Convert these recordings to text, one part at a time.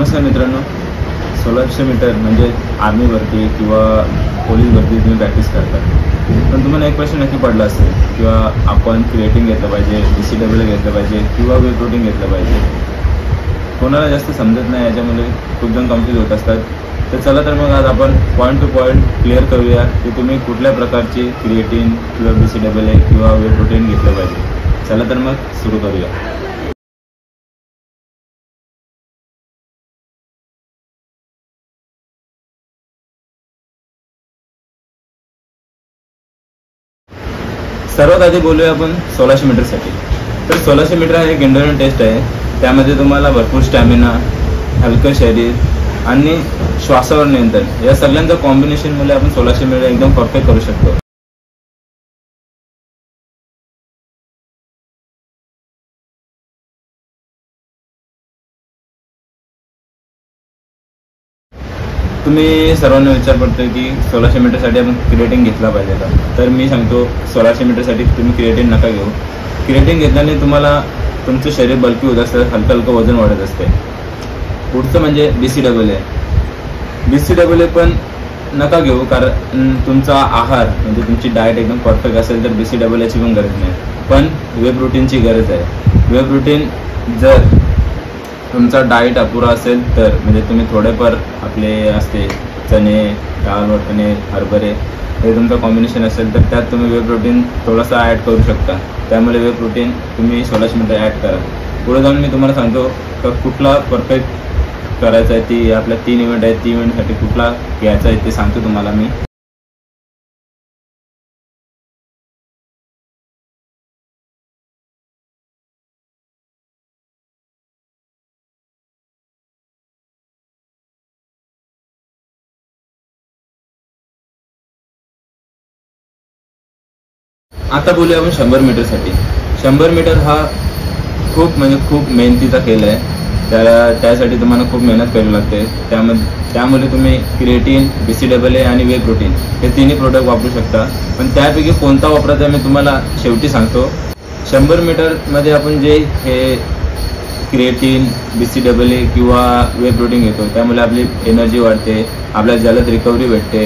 नमस्कार मित्रांनो, 1600 मीटर म्हणजे आर्मी भरती किंवा पोलीस भरती तुम्ही प्रॅक्टिस करता, पण तुम्हाला एक प्रश्न नक्की पडला असेल किंवा आपण क्रिएटिन घेतलं पाहिजे, BCAA घेतलं पाहिजे किंवा वे प्रोटीन घेतलं पाहिजे. कोणाला जास्त समजत नाही, याच्यामुळे खूप जण कन्फ्यूज होत असतात. तर चला तर मग आज आपण पॉईंट टू पॉईंट क्लिअर करूया की तुम्ही कुठल्या प्रकारची क्रिएटिन किंवा BCAA किंवा वे प्रोटीन घेतलं पाहिजे. चला तर मग सुरू करूया. सर्वात आधी बोलूया आपण 1600 मीटरसाठी. तर 1600 मीटर हा एक एंड्युरन्स टेस्ट आहे. त्यामध्ये तुम्हाला भरपूर स्टॅमिना, हलकं शरीर आणि श्वासावर नियंत्रण या सगळ्यांचं कॉम्बिनेशनमुळे आपण 1600 मीटर एकदम परफेक्ट करू शकतो. तुम्ही सर्वांना विचार पडतो की 1600 मीटरसाठी आपण क्रिएटिन घेतला पाहिजे का? तर मी सांगतो 1600 मीटरसाठी तुम्ही क्रिएटिन नका घेऊ. क्रिएटिन घेतल्याने तुम्हाला तुमचं शरीर बल्की होत असतं, हलकं वजन वाढत असते. पुढचं म्हणजे BCAA. BCAA पण नका घेऊ, कारण तुमचा आहार म्हणजे तुमची डाएट एकदम परफेक्ट असेल तर BCAAची पण गरज नाही, पण वे प्रोटीनची गरज आहे. वे प्रोटीन जर तुमचा डाएट अपुरा असेल तर, म्हणजे तुम्ही थोडेफार आपले असते चणे, डाळ, वाटणे, हरभरे हे तुमचं कॉम्बिनेशन असेल तर त्यात तुम्ही वे प्रोटीन थोडासा ॲड करू शकता. त्यामुळे वे प्रोटीन तुम्ही 1600 मीटर ॲड करा. पुढे जाऊन मी तुम्हाला सांगतो का कुठला परफेक्ट करायचा आहे. ती आपल्या 3 इव्हेंट आहेत, 3 इव्हेंटसाठी कुठला घ्यायचा आहे ते सांगतो तुम्हाला मी. आता बोलूया आपण 100 मीटरसाठी. 100 मीटर हा खूप मेहनतीचा खेळ आहे. त्यासाठी तुम्हाला खूप मेहनत करावी लागते. त्यामुळे तुम्ही क्रिएटिन, BCAA आणि वे प्रोटीन हे तिन्ही प्रोडक्ट वापरू शकता. पण त्यापैकी कोणता वापरायचा मी तुम्हाला शेवटी सांगतो. 100 मीटरमध्ये आपण जे हे क्रिएटिन, BCAA किंवा वे प्रोटीन घेतो त्यामुळे आपली एनर्जी वाढते, आपल्याला जलद रिकव्हरी भेटते,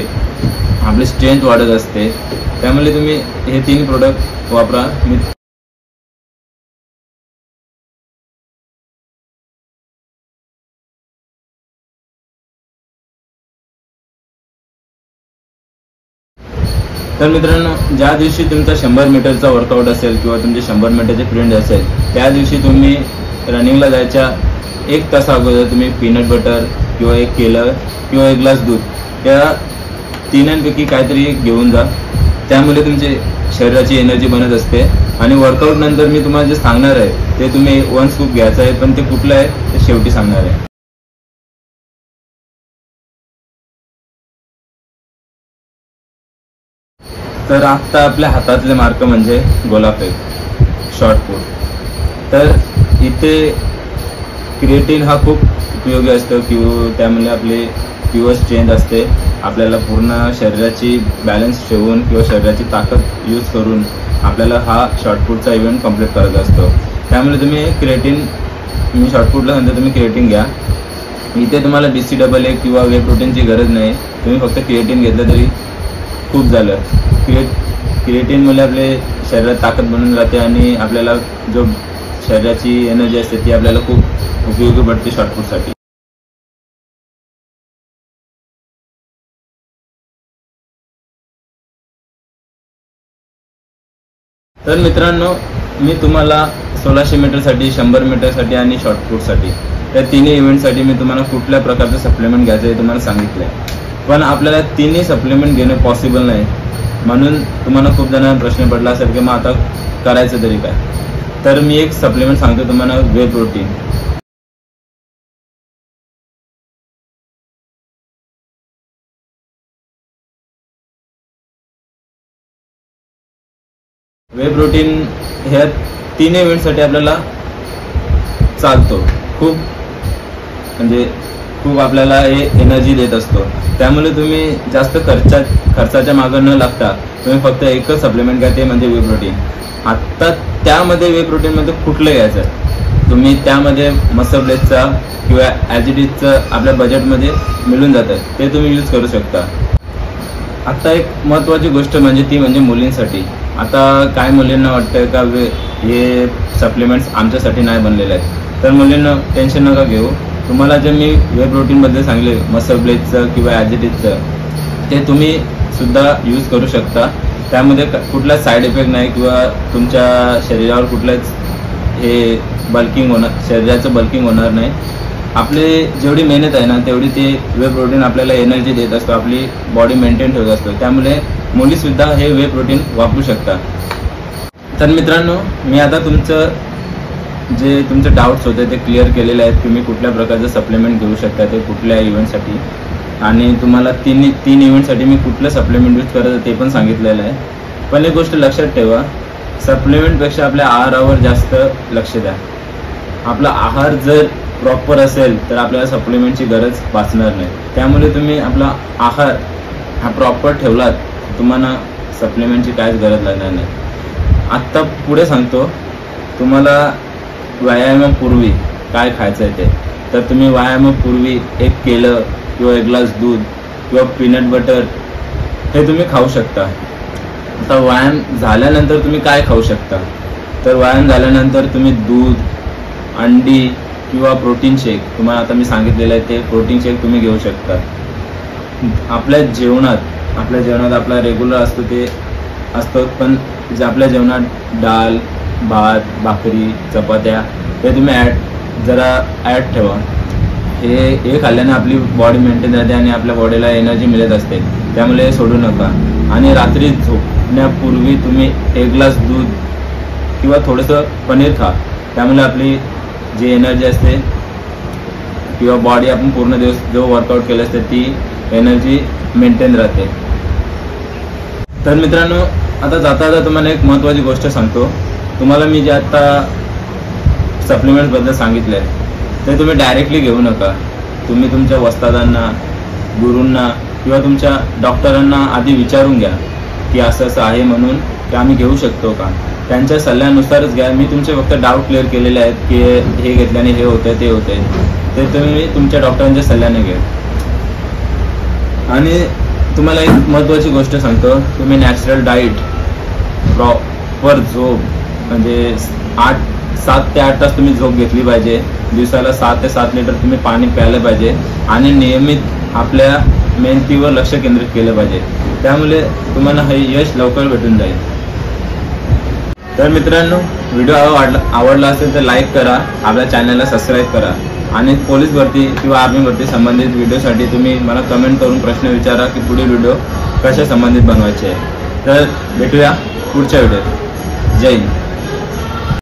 आपली स्ट्रेंथ वाढत असते. त्यामुळे तुम्ही हे 3 प्रोडक्ट वापरा. तर मित्रांनो, ज्या दिवशी तुमचा 100 मीटरचा वर्कआउट असेल किंवा तुमचे 100 मीटरचे प्रिंट असेल, त्या दिवशी तुम्ही रनिंगला जायच्या 1 तास अगोदर तुम्ही पीनट बटर किंवा एक केलं किंवा 1 ग्लास दूध या तिन्यांपैकी काहीतरी घेऊन जा. त्यामुळे तुमचे शरीराची एनर्जी बनत असते. आणि वर्कआउट नंतर मी तुम्हाला जे सांगणार आहे ते तुम्ही 1 स्कूप घ्यायचं आहे, पण ते कुठलं आहे ते शेवटी सांगणार आहे. तर आत्ता आपल्या हातातले मार्क म्हणजे गोलाफेक, शॉर्टपुट. तर इथे क्रिएटिन हा खूप उपयोगी असतो किंवा त्यामुळे आपले प्युअर स्ट्रेंथ असते. आपल्याला पूर्ण शरीराची बॅलन्स ठेवून किंवा शरीराची ताकद यूज करून आपल्याला हा शॉर्टपुटचा इव्हेंट कंप्लीट करायचा असतो. त्यामुळे तुम्ही क्रिएटिन, मी शॉर्टपुटला सांगतो तुम्ही क्रिएटिन घ्या. इथे तुम्हाला BCAA किंवा वे प्रोटीनची गरज नाही. तुम्ही फक्त क्रिएटिन घेतलं तरी खूप झालं. क्रिएटिनमुळे आपले शरीरात ताकद बनून राहते आणि आपल्याला जो शरीराची एनर्जी असते ती आपल्याला खूप उपयोगी पडते शॉर्टपुटसाठी. तर मित्रांनो, मी तुम्हाला 1600 मीटरसाठी, 100 मीटरसाठी आणि शॉर्टपुटसाठी या तिन्ही इव्हेंटसाठी मी तुम्हाला कुठल्या प्रकारचं सप्लिमेंट घ्यायचं हे तुम्हाला सांगितलं आहे. पण आपल्याला तिन्ही सप्लिमेंट घेणं पॉसिबल नाही. म्हणून तुम्हाला खूप जणांना प्रश्न पडला असेल की मग आता करायचं तरी काय. तर मी एक सप्लिमेंट सांगतो तुम्हाला, वे प्रोटीन. वे प्रोटीन ह्या 3 इव्हेंटसाठी आपल्याला चालतो. खूप आपल्याला हे एनर्जी देत असतो. त्यामुळे तुम्ही जास्त खर्चाच्या मागं न लागता तुम्ही फक्त एकच सप्लिमेंट घ्या, ते म्हणजे वे प्रोटीन. आत्ता त्यामध्ये वे प्रोटीनमध्ये कुठलं घ्यायचं? तुम्ही त्यामध्ये मसल ब्लेसचा किंवा ॲज इट इजचं आपल्या बजेटमध्ये मिळून जातं, ते तुम्ही यूज करू शकता. आता एक महत्त्वाची गोष्ट म्हणजे ती म्हणजे मुलींसाठी. आता काय मुलींना वाटतं का हे सप्लिमेंट्स आमच्यासाठी नाही बनलेले आहेत, तर मुलींना टेन्शन नका घेऊ. तुम्हाला जे मी वे प्रोटीनबद्दल सांगले, मसल ब्लेजचं किंवा ॲज इट इजचं, ते तुम्ही सुद्धा यूज करू शकता. त्यामध्ये कुठलाच साईड इफेक्ट नाही किंवा तुमच्या शरीरावर कुठलंच हे बल्किंग होणार, शरीराचं बल्किंग होणार नाही. आपली जेवढी मेहनत आहे ना तेवढी ते वे प्रोटीन आपल्याला एनर्जी देत असतो, आपली बॉडी मेंटेन ठेवत असतो. त्यामुळे मुलीसुद्धा हे वे प्रोटीन वापरू शकता. तर मित्रांनो, मी आता जे तुमचे डाऊट्स होते ते क्लिअर केलेले आहेत. तुम्ही कुठल्या प्रकारचं सप्लिमेंट घेऊ शकता ते कुठल्या इव्हेंटसाठी, आणि तुम्हाला तीन इव्हेंटसाठी मी कुठलं सप्लिमेंट यूज करायचं ते पण सांगितलेलं आहे. पण एक गोष्ट लक्षात ठेवा, सप्लिमेंटपेक्षा आपल्या आहारावर जास्त लक्ष द्या. आपला आहार जर प्रॉपर असेल तर आपल्याला सप्लिमेंटची गरज भासणार नाही. त्यामुळे तुम्ही आपला आहार हा प्रॉपर ठेवलात, तुम्हाला सप्लिमेंटची काहीच गरज लागणार नाही. आत्ता पुढे सांगतो तुम्हाला व्यायामापूर्वी काय खायचं आहे ते. तर तुम्ही व्यायामापूर्वी एक केलं किंवा एक ग्लास दूध किंवा पीनट बटर हे तुम्ही खाऊ शकता. आता व्यायाम झाल्यानंतर तुम्ही काय खाऊ शकता, तर व्यायाम झाल्यानंतर तुम्ही दूध, अंडी किंवा प्रोटीन शेक, तुम्हाला आता मी सांगितलेलं आहे ते प्रोटीन शेक तुम्ही घेऊ शकता. आपल्या जेवणात आपला रेग्युलर असतो ते असतं, पण जे आपल्या जेवणात डाळ, भात, भाकरी, चपात्या हे तुम्ही जरा ॲड ठेवा. हे खाल्ल्याने आपली बॉडी मेंटेन राहते आणि आपल्या बॉडीला एनर्जी मिळत असते. त्यामुळे सोडू नका. आणि रात्री झोपण्यापूर्वी तुम्ही एक ग्लास दूध किंवा थोडंसं पनीर खा. त्यामुळे आपली जी एनर्जी असते किंवा बॉडी आपण पूर्ण दिवस जो वर्कआउट केलं असते ती एनर्जी मेंटेन राहते. तर मित्रांनो, आता जाता तुम्हाला एक महत्त्वाची गोष्ट सांगतो. तुम्हाला मी जे आता सप्लिमेंटबद्दल सांगितलं आहे ते तुम्ही डायरेक्टली घेऊ नका. तुम्ही तुमच्या वस्तादांना, गुरूंना किंवा तुमच्या डॉक्टरांना आधी विचारून घ्या की असं आहे म्हणून, की आम्ही घेऊ शकतो का. त्यांच्या सल्ल्यानुसारच घ्या. मी तुमचे फक्त डाऊट क्लिअर केलेले आहेत की हे घेतल्याने हे होतंय ते होतंय, ते तुम्ही तुमच्या डॉक्टरांच्या सल्ल्याने घ्या. आणि तुम्हाला एक महत्त्वाची गोष्ट सांगतो, तुम्ही नॅचरल डाईट, प्रॉपर झोप, म्हणजे 7 ते 8 तास तुम्ही झोप घेतली पाहिजे. दिवसाला 6 ते 7 लिटर तुम्ही पाणी प्यायलं पाहिजे आणि नियमित आपल्या मेहनतीवर लक्ष केंद्रित केलं पाहिजे. त्यामुळे तुम्हाला हे यश लवकर भेटून जाईल. तर मित्रांनो, व्हिडिओ आवडला असेल तर लाईक करा, आपल्या चॅनलला सबस्क्राईब करा. आणि पोलीस भरती किंवा आर्मी भरती संबंधित व्हिडिओसाठी तुम्ही मला कमेंट करून प्रश्न विचारा की पुढील व्हिडिओ कशा संबंधित बनवायचे आहे. तर भेटूया पुढच्या व्हिडिओत. जय हिंद.